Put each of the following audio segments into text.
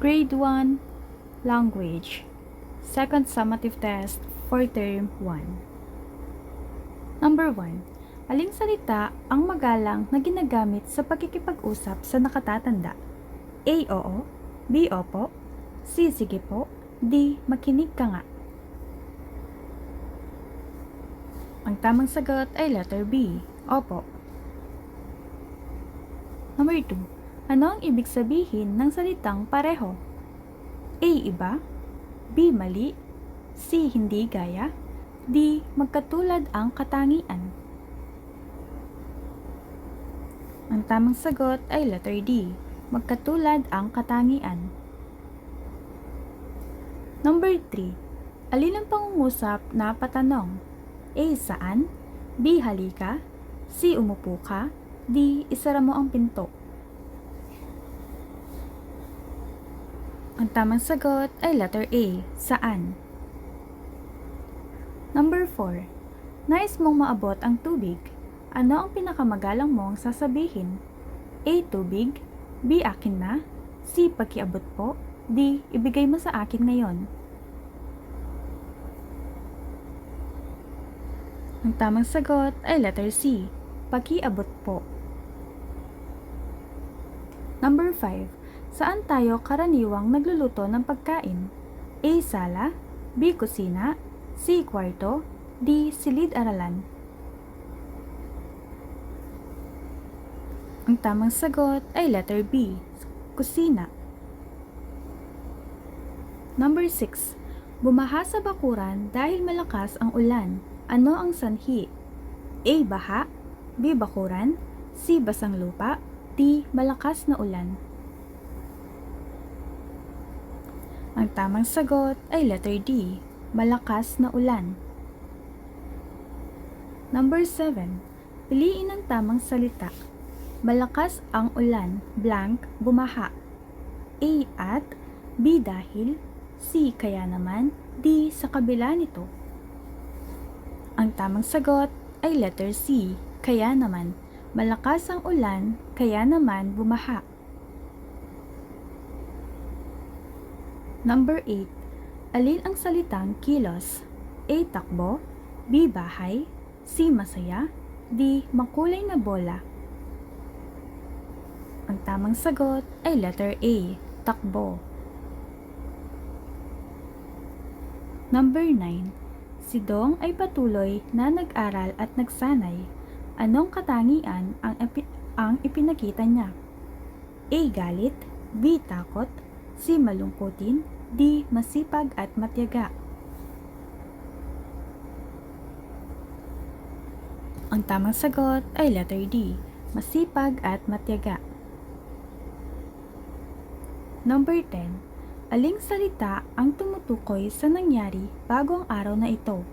Grade 1 Language, second summative test for Term 1. Number 1. Aling salita ang magalang na ginagamit sa pagkikipag-usap sa nakatatanda? A. Oo. B. Opo. C. Sige po. D. Makinig ka nga. Ang tamang sagot ay letter B. Opo. Number 2. Ano ang ibig sabihin ng salitang pareho? A. Iba. B. Mali. C. Hindi gaya. D. Magkatulad ang katangian. Ang tamang sagot ay letter D. Magkatulad ang katangian. Number 3. Alin ang pangungusap na patanong? A. Saan? B. Halika. C. Umupo ka. D. Isara mo ang pinto. Ang tamang sagot ay letter A. Saan? Number 4. Nais mong maabot ang tubig. Ano ang pinakamagalang mong sasabihin? A. Tubig. B. Akin na. C. Pakiabot po. D. Ibigay mo sa akin ngayon. Ang tamang sagot ay letter C. Pakiabot po. Number 5. Saan tayo karaniwang nagluluto ng pagkain? A. Sala. B. Kusina. C. Kwarto. D. Silid-aralan. Ang tamang sagot ay letter B. Kusina. Number 6. Bumaha sa bakuran dahil malakas ang ulan. Ano ang sanhi? A. Baha. B. Bakuran. C. Basang lupa. D. Malakas na ulan. Ang tamang sagot ay letter D. Malakas na ulan. Number 7. Piliin ang tamang salita. Malakas ang ulan, blank, bumaha. A. At. B. Dahil. C. Kaya naman. D. Sa kabila nito. Ang tamang sagot ay letter C. Kaya naman. Malakas ang ulan, kaya naman bumaha. Number 8. Alin ang salitang kilos? A. Takbo. B. Bahay. C. Masaya. D. Makulay na bola. Ang tamang sagot ay letter A. Takbo. Number 9. Si Dong ay patuloy na nag-aral at nagsanay. Anong katangian ang ipinakita niya? A. Galit. B. Takot. C. Malungkutin. D. Masipag at matyaga. Ang tamang sagot ay letter D. Masipag at matyaga. Number 10. Aling salita ang tumutukoy sa nangyari bago ang araw na ito?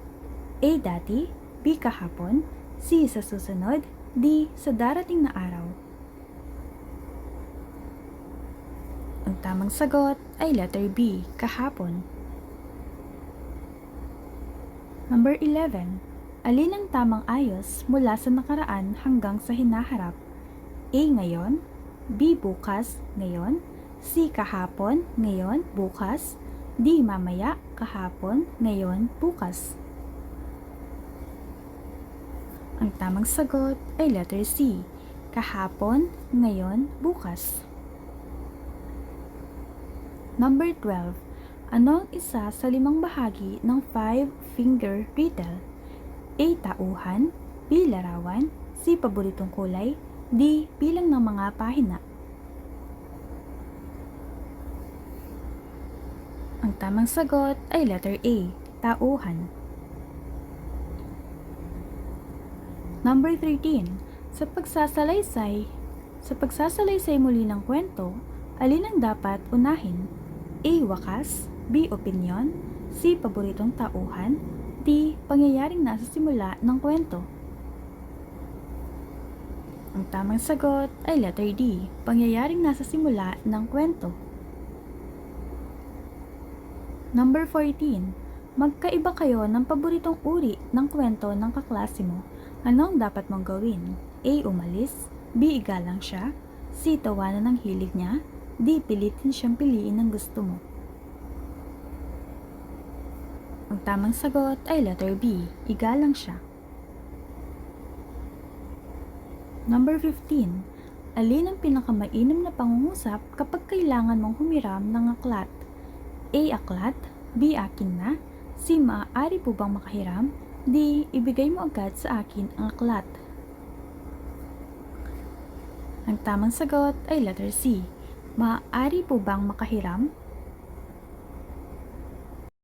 A. Dati. B. Kahapon. C. Sa susunod. D. Sa darating na araw. Ang tamang sagot ay letter B. Kahapon. Number 11. Alin ang tamang ayos mula sa nakaraan hanggang sa hinaharap? A. Ngayon. B. Bukas, ngayon. C. Kahapon, ngayon, bukas. D. Mamaya, kahapon, ngayon, bukas. Ang tamang sagot ay letter C. Kahapon, ngayon, bukas. Number 12. Ano ang isa sa 5 bahagi ng 5-finger riddle? A. Tauhan. B. Larawan. C. Paboritong kulay. D. Bilang ng mga pahina. Ang tamang sagot ay letter A. Tauhan. Number 13. Sa pagsasalaysay muli ng kwento, alin ang dapat unahin? A. Wakas. B. Opinyon. C. Paboritong tauhan. D. Pangyayaring nasa simula ng kwento. Ang tamang sagot ay letter D. Pangyayaring nasa simula ng kwento. Number 14. Magkaiba kayo ng paboritong uri ng kwento ng kaklase mo. Ano ang dapat mong gawin? A. Umalis. B. Igalang siya. C. Tawanan ng hilig niya. D. Pilitin siyang piliin ang gusto mo. Ang tamang sagot ay letter B. Igalang siya. Number 15. Alin ang pinakamainam na pangungusap kapag kailangan mong humiram ng aklat? A. Aklat. B. Akin na. C. Maaari po bang makahiram? D. Ibigay mo agad sa akin ang aklat. Ang tamang sagot ay letter C. Maaari po bang makahiram?